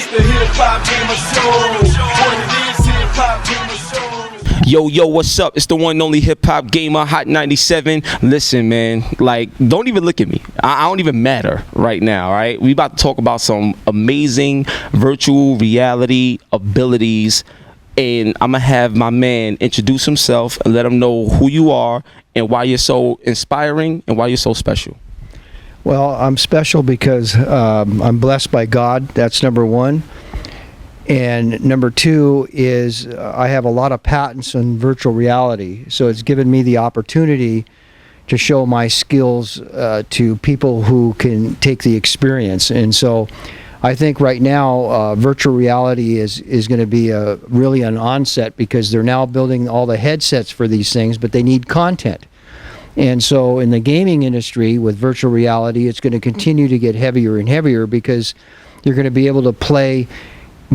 It's the HipHopGamer Show. What it is, HipHopGamer Show. Yo, what's up? It's the one and only HipHopGamer, Hot 97. Listen, man, like, don't even look at me. I don't even matter right now, all right? We about to talk about some amazing virtual reality abilities, and I'm going to have my man introduce himself and let him know who you are and why you're so inspiring and why you're so special. Well, I'm special because I'm blessed by God. That's number one. And number two is I have a lot of patents on virtual reality. So it's given me the opportunity to show my skills to people who can take the experience. And so I think right now virtual reality is going to be really an onset, because they're now building all the headsets for these things, but they need content. And so in the gaming industry with virtual reality, it's going to continue to get heavier and heavier, because you're going to be able to play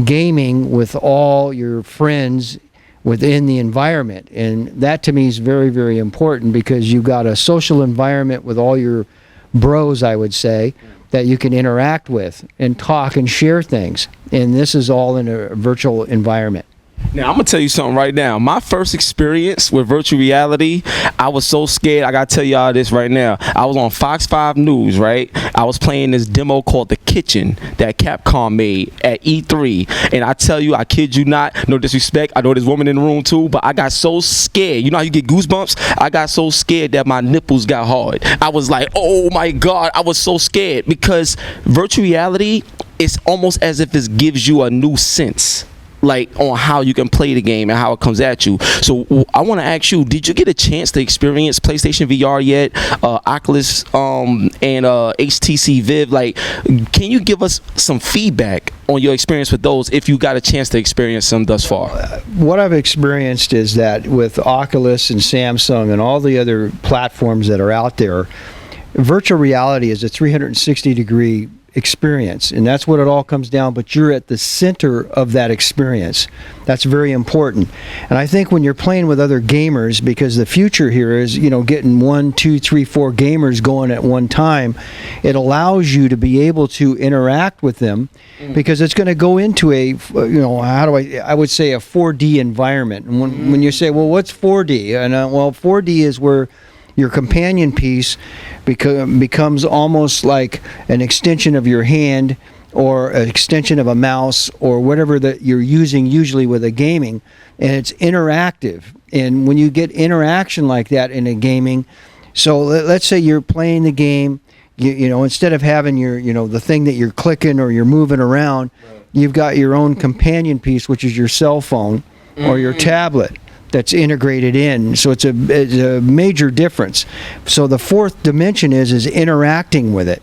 gaming with all your friends within the environment. And that to me is very, very important, because you've got a social environment with all your bros, I would say, that you can interact with and talk and share things. And this is all in a virtual environment. Now, I'm going to tell you something right now. My first experience with virtual reality, I was so scared. I got to tell y'all this right now. I was on Fox 5 News, right? I was playing this demo called The Kitchen that Capcom made at E3. And I tell you, I kid you not, no disrespect, I know there's women in the room too, but I got so scared. You know how you get goosebumps? I got so scared that my nipples got hard. I was like, oh my God, I was so scared, because virtual reality is almost as if it gives you a new sense, like, on how you can play the game and how it comes at you. So I want to ask you, did you get a chance to experience PlayStation VR yet, Oculus and HTC Vive? Like, can you give us some feedback on your experience with those, if you got a chance to experience them thus far? What I've experienced is that with Oculus and Samsung and all the other platforms that are out there, virtual reality is a 360-degree experience, and that's what it all comes down. But you're at the center of that experience. That's very important. And I think when you're playing with other gamers, because the future here is, you know, getting 1, 2, 3, 4 gamers going at one time, it allows you to be able to interact with them, because it's going to go into a, you know, I would say a 4D environment. And when you say, well, what's 4D? And well, 4D is where your companion piece becomes almost like an extension of your hand, or an extension of a mouse, or whatever that you're using usually with a gaming, and it's interactive. And when you get interaction like that in a gaming, so let's say you're playing the game, you know, instead of having your, you know, the thing that you're clicking or you're moving around, you've got your own companion piece, which is your cell phone or your tablet, that's integrated in. So it's a major difference. So the fourth dimension is interacting with it.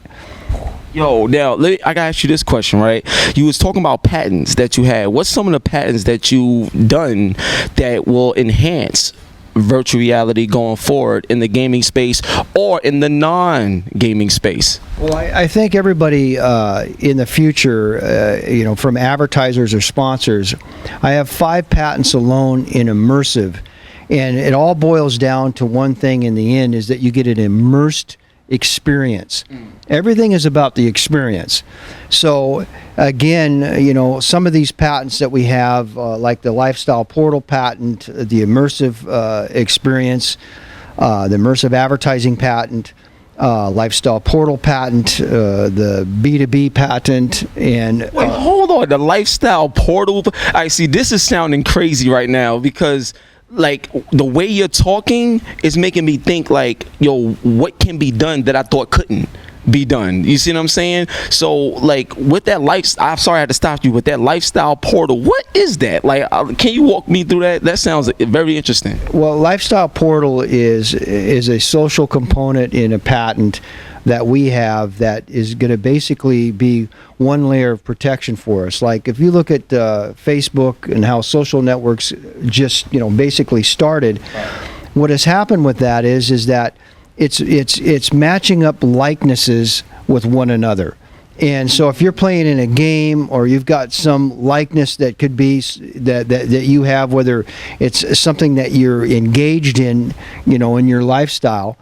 Yo, now I gotta ask you this question, right? You was talking about patents that you had. What's some of the patents that you've done that will enhance virtual reality going forward in the gaming space or in the non-gaming space? Well, I think everybody in the future, you know, from advertisers or sponsors, I have 5 patents alone in immersive, and it all boils down to one thing in the end, is that you get an immersed experience. Everything is about the experience. So again, you know, some of these patents that we have, like the lifestyle portal patent, the immersive experience, the immersive advertising patent, lifestyle portal patent, the B2B patent, and wait, hold on, the lifestyle portal. I see, this is sounding crazy right now, because like the way you're talking is making me think like, yo, what can be done that I thought couldn't be done? You see what I'm saying? So like with that I'm sorry I had to stop you, with that lifestyle portal, what is that? Like, can you walk me through that? That sounds very interesting. Well, lifestyle portal is a social component in a patent that we have that is going to basically be one layer of protection for us. Like if you look at Facebook and how social networks just, you know, basically started, what has happened with that is that it's matching up likenesses with one another. And so if you're playing in a game, or you've got some likeness that could be that you have, whether it's something that you're engaged in, you know, in your lifestyle,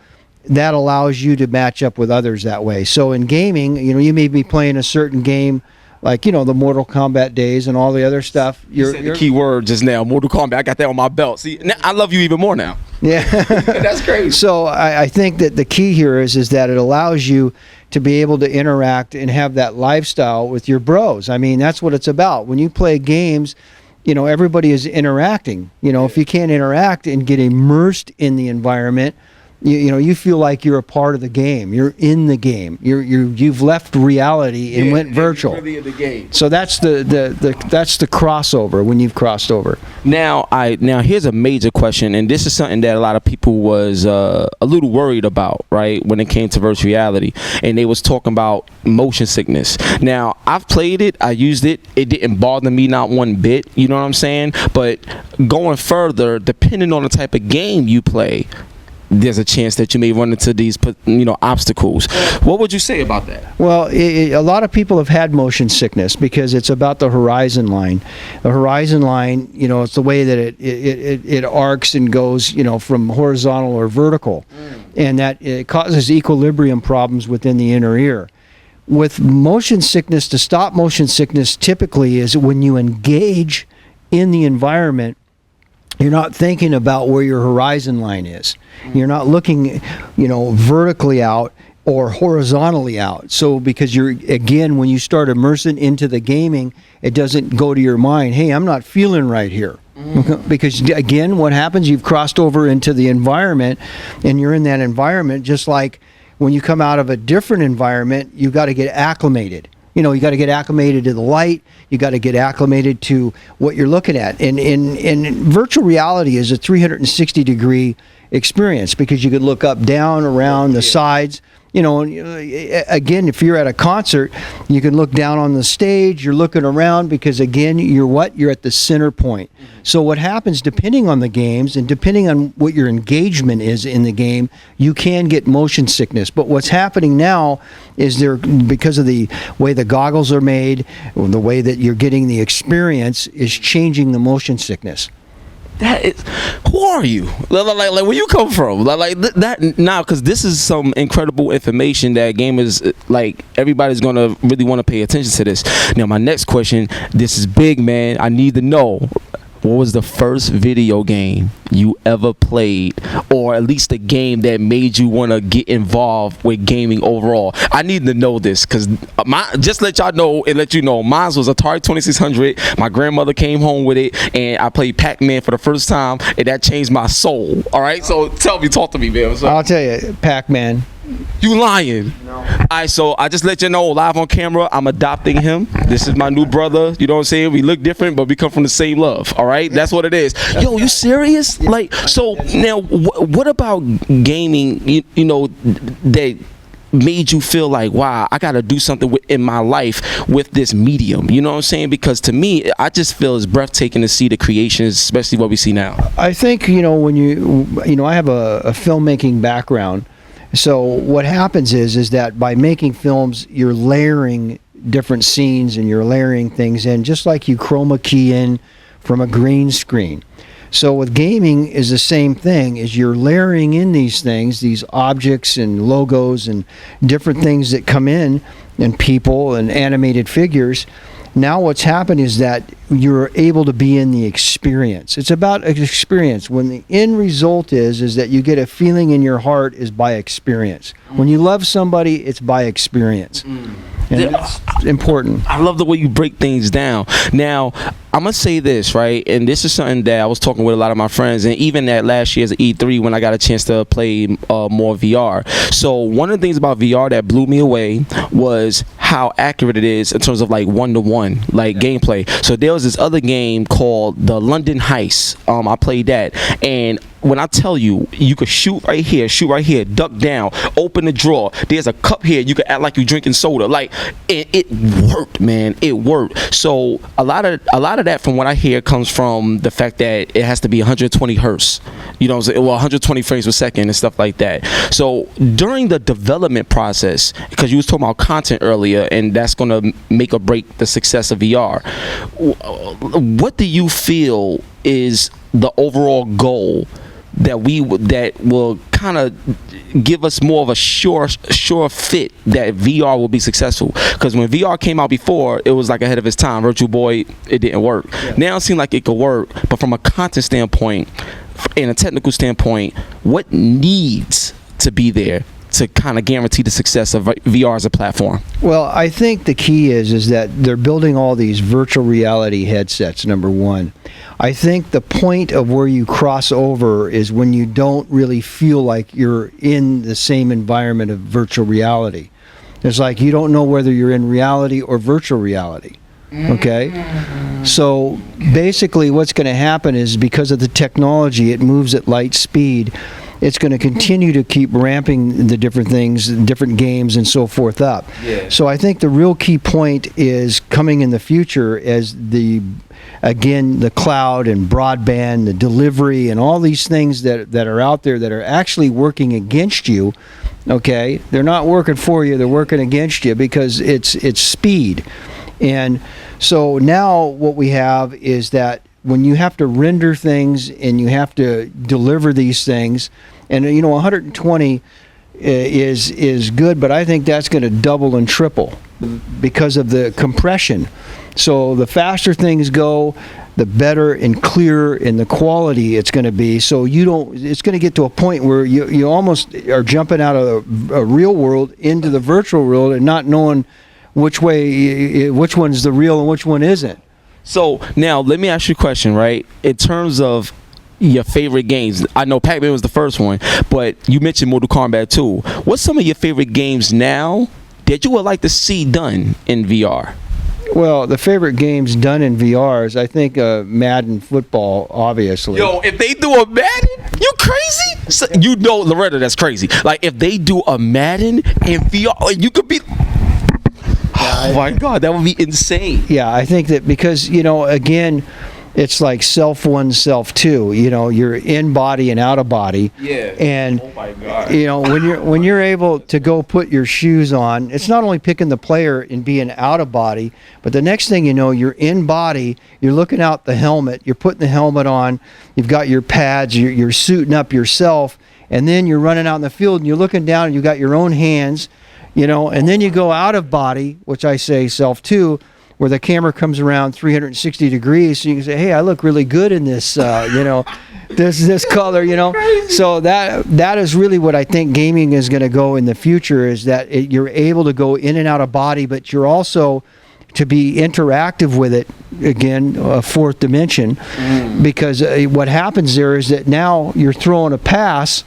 that allows you to match up with others that way. So in gaming, you know, you may be playing a certain game like the Mortal Kombat days and all the other stuff. You said the key word just now, Mortal Kombat. I got that on my belt. See, now I love you even more now. Yeah, that's crazy. So I think that the key here is that it allows you to be able to interact and have that lifestyle with your bros. I mean, that's what it's about. When you play games, everybody is interacting. If you can't interact and get immersed in the environment, you feel like you're a part of the game. You're in the game. You've left reality and went virtual. You're really in the game. So that's that's the crossover when you've crossed over. Now here's a major question, and this is something that a lot of people was a little worried about, right, when it came to virtual reality, and they was talking about motion sickness. Now I've played it, I used it, it didn't bother me not one bit. You know what I'm saying? But going further, depending on the type of game you play, there's a chance that you may run into these, obstacles. What would you say about that? Well, a lot of people have had motion sickness because it's about the horizon line. The horizon line, it's the way that it arcs and goes, from horizontal or vertical, and that it causes equilibrium problems within the inner ear. With motion sickness, to stop motion sickness typically is when you engage in the environment. You're not thinking about where your horizon line is. You're not looking, vertically out or horizontally out. So because when you start immersing into the gaming, it doesn't go to your mind, hey, I'm not feeling right here. Because again, what happens, you've crossed over into the environment, and you're in that environment just like when you come out of a different environment, you've got to get acclimated. You got to get acclimated to the light. You got to get acclimated to what you're looking at. And virtual reality is a 360-degree experience because you could look up, down, around, the sides. Again, if you're at a concert, you can look down on the stage. You're looking around because, again, you're at the center point. So what happens, depending on the games and depending on what your engagement is in the game, you can get motion sickness. But what's happening now is because of the way the goggles are made, the way that you're getting the experience is changing the motion sickness. That is, who are you? Like where you come from? That now, because this is some incredible information that gamers, everybody's gonna really want to pay attention to this. Now, my next question, this is big, man. I need to know, what was the first video game you ever played, or at least a game that made you want to get involved with gaming overall? I need to know this because just let y'all know and let you know, mine was Atari 2600. My grandmother came home with it, and I played Pac-Man for the first time, and that changed my soul. All right, so talk to me, man. I'll tell you, Pac-Man. You lying? No. All right, so I just let you know, live on camera, I'm adopting him. This is my new brother. You know what I'm saying? We look different, but we come from the same love. All right, that's what it is. Yo, you serious? So now, what about gaming? That made you feel like, wow, I got to do something in my life with this medium. You know what I'm saying? Because to me, I just feel it's breathtaking to see the creations, especially what we see now. I think when I have a filmmaking background. So what happens is that by making films, you're layering different scenes and you're layering things in, just like you chroma key in from a green screen. So with gaming is the same thing, is you're layering in these things, these objects and logos and different things that come in, and people and animated figures. Now what's happened is that you're able to be in the experience. It's about an experience. When the end result is that you get a feeling in your heart is by experience. When you love somebody, it's by experience. And that's important. I love the way you break things down. Now, I'm going to say this, right? And this is something that I was talking with a lot of my friends, and even at last year's E3 when I got a chance to play more VR. So one of the things about VR that blew me away was how accurate it is in terms of one-to-one gameplay. So there was this other game called the London Heist. I played that, and when I tell you, you could shoot right here, duck down, open the drawer. There's a cup here. You could act like you're drinking soda. It worked, man. It worked. So a lot of that, from what I hear, comes from the fact that it has to be 120 hertz. 120 frames per second and stuff like that. So during the development process, because you was talking about content earlier, and that's going to make or break the success of VR. What do you feel is the overall goal that will kind of give us more of a sure fit that VR will be successful? Because when VR came out before, it was like ahead of its time. Virtual Boy, it didn't work. Yeah. Now it seems like it could work, but from a content standpoint and a technical standpoint, what needs to be there to kind of guarantee the success of VR as a platform? Well, I think the key is that they're building all these virtual reality headsets, number one. I think the point of where you cross over is when you don't really feel like you're in the same environment of virtual reality. It's like you don't know whether you're in reality or virtual reality. Okay? So basically what's going to happen is because of the technology, it moves at light speed. It's going to continue to keep ramping the different things, different games and so forth up. Yeah. So I think the real key point is coming in the future as the cloud and broadband, the delivery and all these things that are out there that are actually working against you. Okay? They're not working for you, they're working against you because it's speed. And so now what we have is that when you have to render things and you have to deliver these things, and 120 is good, but I think that's going to double and triple because of the compression. So the faster things go, the better and clearer in the quality it's going to be. So it's going to get to a point where you almost are jumping out of a real world into the virtual world and not knowing which one's the real and which one isn't. So now let me ask you a question, right? In terms of your favorite games, I know Pac-Man was the first one, but you mentioned Mortal Kombat 2. What's some of your favorite games now that you would like to see done in VR? Well, the favorite games done in VR is, I think, Madden football, obviously. Yo, if they do a Madden, you crazy? So, Loretta, that's crazy. Like, if they do a Madden in VR, you could be... Oh my God, that would be insane. Yeah, I think that because, again, it's like self one, self two. You're in body and out of body. Yeah. And oh my God. when you're able to go put your shoes on, it's not only picking the player and being out of body, but the next thing you know, you're in body. You're looking out the helmet. You're putting the helmet on. You've got your pads. You're suiting up yourself, and then you're running out in the field and you're looking down and you got your own hands. And then you go out of body, which I say self two, where the camera comes around 360 degrees, so you can say, "Hey, I look really good in this, this color." So that is really what I think gaming is going to go in the future. Is that you're able to go in and out of body, but you're also to be interactive with it. Again, a fourth dimension, because what happens there is that now you're throwing a pass.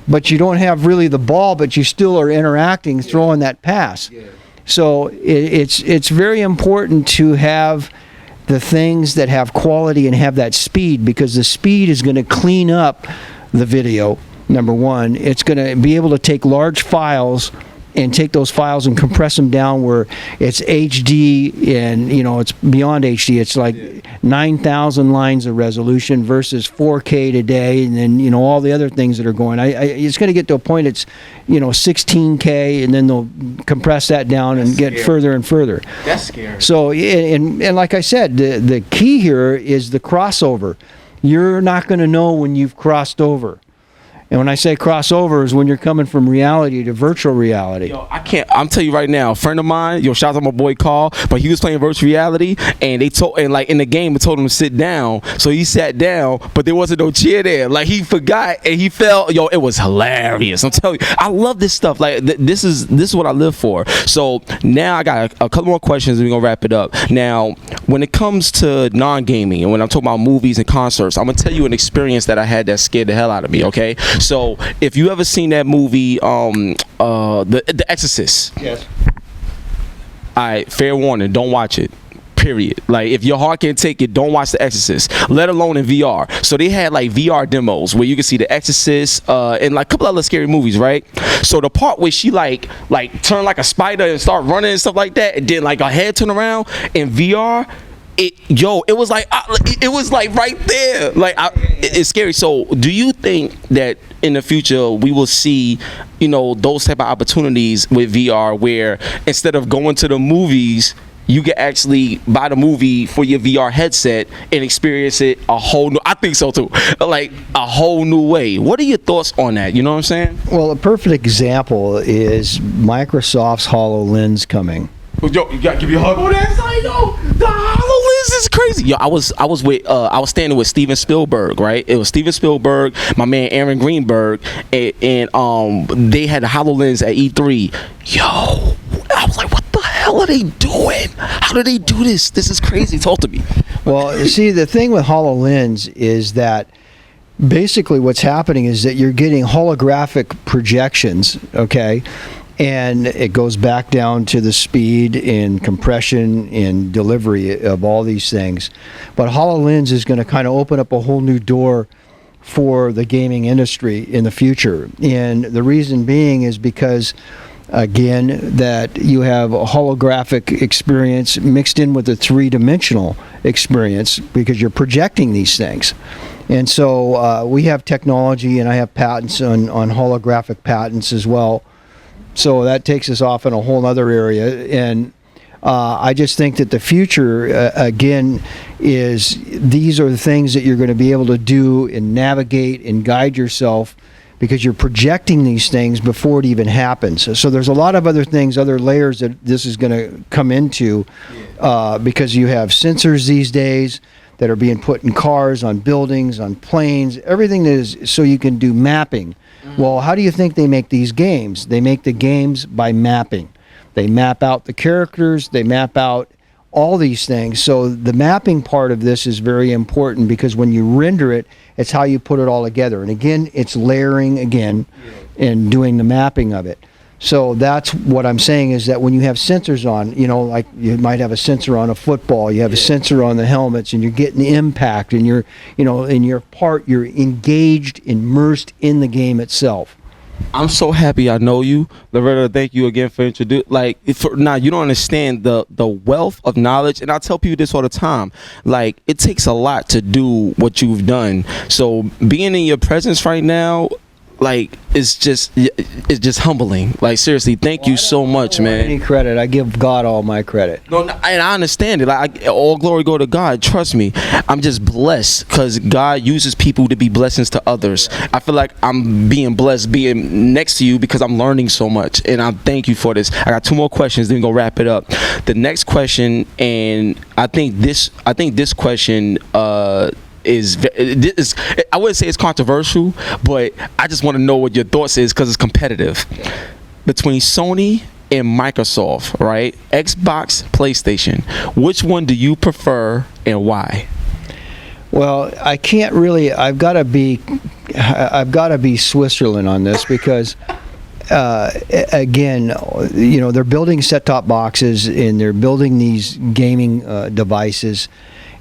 But you don't have really the ball, but you still are interacting, throwing that pass. Yeah. So it's very important to have the things that have quality and have that speed, because the speed is going to clean up the video, number one. It's going to be able to take large files and take those files and compress them down where it's HD and it's beyond HD. It's like 9,000 lines of resolution versus 4K today, and then all the other things that are going. It's going to get to a point it's 16K, and then they'll compress that down and get further and further. That's scary. So and like I said, the key here is the crossover. You're not going to know when you've crossed over. And when I say crossover is when you're coming from reality to virtual reality. Yo, I'm telling you right now, a friend of mine, shout out to my boy Carl, but he was playing virtual reality, and like in the game, it told him to sit down. So he sat down, but there wasn't no chair there. Like he forgot and he fell. It was hilarious. I'm telling you, I love this stuff. Like this is what I live for. So now I got a couple more questions and we're gonna wrap it up. Now, when it comes to non-gaming and when I'm talking about movies and concerts, I'm gonna tell you an experience that I had that scared the hell out of me, okay? So if you ever seen that movie, The Exorcist. Yes. All right, fair warning, don't watch it. Period. Like, if your heart can't take it, don't watch The Exorcist, let alone in VR. So they had like VR demos where you can see The Exorcist and like a couple other scary movies, right? So the part where she like turn like a spider and start running and stuff like that, and then like her head turn around in VR. It was like right there. Like it's scary. So do you think that in the future we will see those type of opportunities with VR where instead of going to the movies, you can actually buy the movie for your VR headset and experience it a whole new, I think so too, like a whole new way. What are your thoughts on that? You know what I'm saying? Well, a perfect example is Microsoft's HoloLens coming. Yo, you gotta give me a hug on that side, yo. The HoloLens is crazy. Yo, I was standing with Steven Spielberg, right? It was Steven Spielberg, my man Aaron Greenberg, and they had the HoloLens at E3. Yo, I was like, what the hell are they doing? How do they do this? This is crazy. Talk to me. Well, see, the thing with HoloLens is that basically what's happening is that you're getting holographic projections, okay? And it goes back down to the speed and compression and delivery of all these things. But HoloLens is going to kind of open up a whole new door for the gaming industry in the future. And the reason being is because, again, that you have a holographic experience mixed in with a three-dimensional experience because you're projecting these things. And so we have technology, and I have patents on holographic patents as well. So that takes us off in a whole other area. And I just think that the future, again, is these are the things that you're going to be able to do and navigate and guide yourself because you're projecting these things before it even happens. So there's a lot of other things, other layers that this is going to come into because you have sensors these days that are being put in cars, on buildings, on planes, everything that is so you can do mapping. Well, how do you think they make these games? They make the games by mapping. They map out the characters, they map out all these things. So the mapping part of this is very important because when you render it, it's how you put it all together. And again, it's layering again and doing the mapping of it. So that's what I'm saying is that when you have sensors on, you know, like you might have a sensor on a football, you have a sensor on the helmets, and you're getting the impact, and you're, you know, in your part, you're engaged, immersed in the game itself. I'm so happy I know you, Loretta. Thank you again for introducing. Like, now you don't understand the wealth of knowledge, and I tell people this all the time. Like, it takes a lot to do what you've done. So being in your presence right now, like, it's just humbling. Like, seriously, thank you so much, man. Any credit, I give God all my credit. No, and I understand it. Like, all glory go to God. Trust me, I'm just blessed because God uses people to be blessings to others. I feel like I'm being blessed being next to you because I'm learning so much, and I thank you for this. I got two more questions, then we go wrap it up. The next question, and I think this question is I wouldn't say it's controversial, but I just want to know what your thoughts is because it's competitive between Sony and Microsoft, right? Xbox, PlayStation. Which one do you prefer and why? Well, I can't really. I've got to be Switzerland on this because again, you know, they're building set-top boxes and they're building these gaming devices.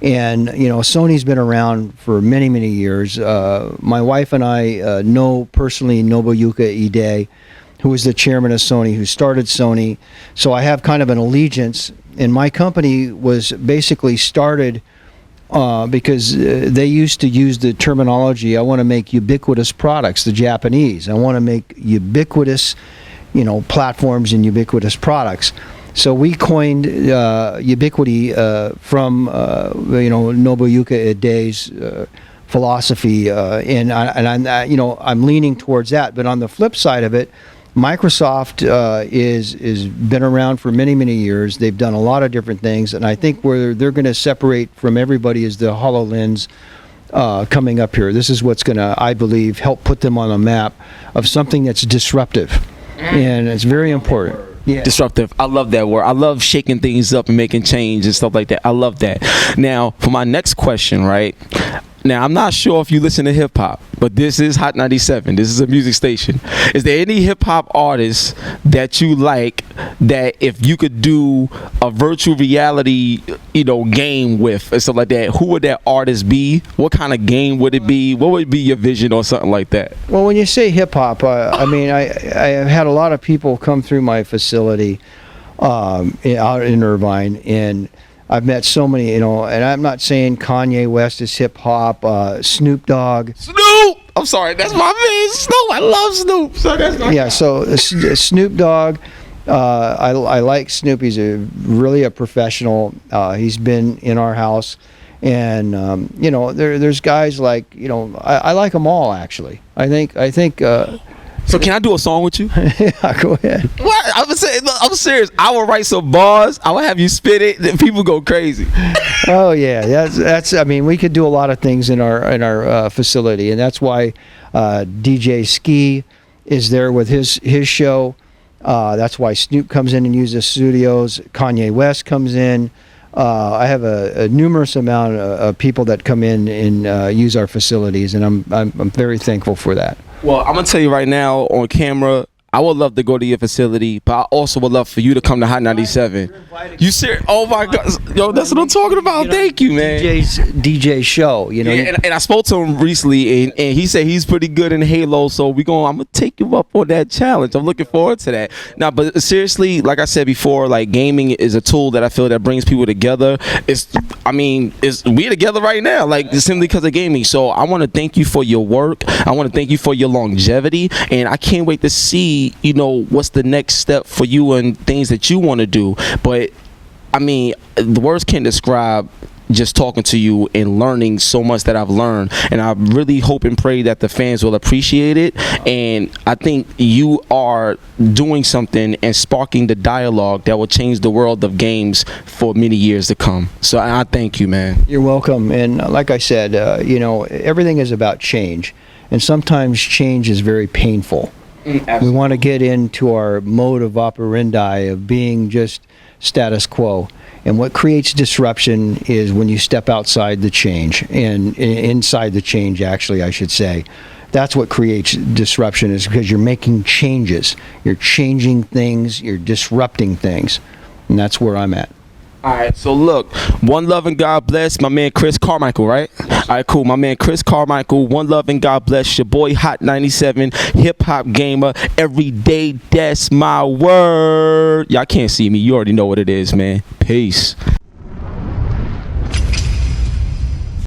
And, you know, Sony's been around for many, many years. My wife and I know personally Nobuyuka Ide, who was the chairman of Sony, who started Sony. So I have kind of an allegiance. And my company was basically started because they used to use the terminology, I want to make ubiquitous products, the Japanese. I want to make ubiquitous, you know, platforms and ubiquitous products. So we coined Ubiquity from you know, Nobuyuka Ide's philosophy, and I'm leaning towards that. But on the flip side of it, Microsoft is been around for many, many years. They've done a lot of different things, and I think where they're going to separate from everybody is the HoloLens coming up here. This is what's going to, I believe, help put them on a map of something that's disruptive, and it's very important. Yeah. Disruptive. I love that word. I love shaking things up and making change and stuff like that. I love that. Now, for my next question, right? Now, I'm not sure if you listen to hip hop, but this is Hot 97. This is a music station. Is there any hip hop artists that you like that if you could do a virtual reality, you know, game with and stuff like that, who would that artist be? What kind of game would it be? What would be your vision or something like that? Well, when you say hip hop, I mean, I have had a lot of people come through my facility out in Irvine, and I've met so many, you know, and I'm not saying Kanye West is hip hop, Snoop Dogg. Snoop! I'm sorry, that's my man, Snoop. I love Snoop. So that's my yeah, so Snoop Dogg, I like Snoop. He's really a professional. He's been in our house, and there's guys like I like them all actually. I think. So can I do a song with you? Yeah, go ahead. What? I'm serious. I will write some bars. I will have you spit it. Then people go crazy. Oh yeah, that's. I mean, we could do a lot of things in our facility, and that's why DJ Ski is there with his show. That's why Snoop comes in and uses the studios. Kanye West comes in. I have a numerous amount of people that come in and use our facilities, and I'm very thankful for that. Well, I'm gonna tell you right now on camera, I would love to go to your facility, but I also would love for you to come to Hot 97. You serious? Oh my God, yo, that's what I'm talking about. Thank you, man. DJ show, Yeah, and I spoke to him recently, and he said he's pretty good in Halo. So I'm gonna take you up on that challenge. I'm looking forward to that. Now, but seriously, like I said before, like gaming is a tool that I feel that brings people together. We together right now, like simply because of gaming. So I want to thank you for your work. I want to thank you for your longevity, and I can't wait to see what's the next step for you and things that you want to do. But I mean, the words can't describe just talking to you and learning so much that I've learned, and I really hope and pray that the fans will appreciate it. And I think you are doing something and sparking the dialogue that will change the world of games for many years to come. So I thank you, man. You're welcome. And like I said, everything is about change, and sometimes change is very painful. We want to get into our mode of operandi of being just status quo. And what creates disruption is when you step outside the change, and inside the change, actually, I should say. That's what creates disruption, is because you're making changes. You're changing things, you're disrupting things. And that's where I'm at. All right, so look, one love and God bless my man Chris Carmichael, right? All right, cool. My man Chris Carmichael, one love and God bless your boy Hot 97, hip hop gamer, every day. That's my word. Y'all can't see me. You already know what it is, man. Peace.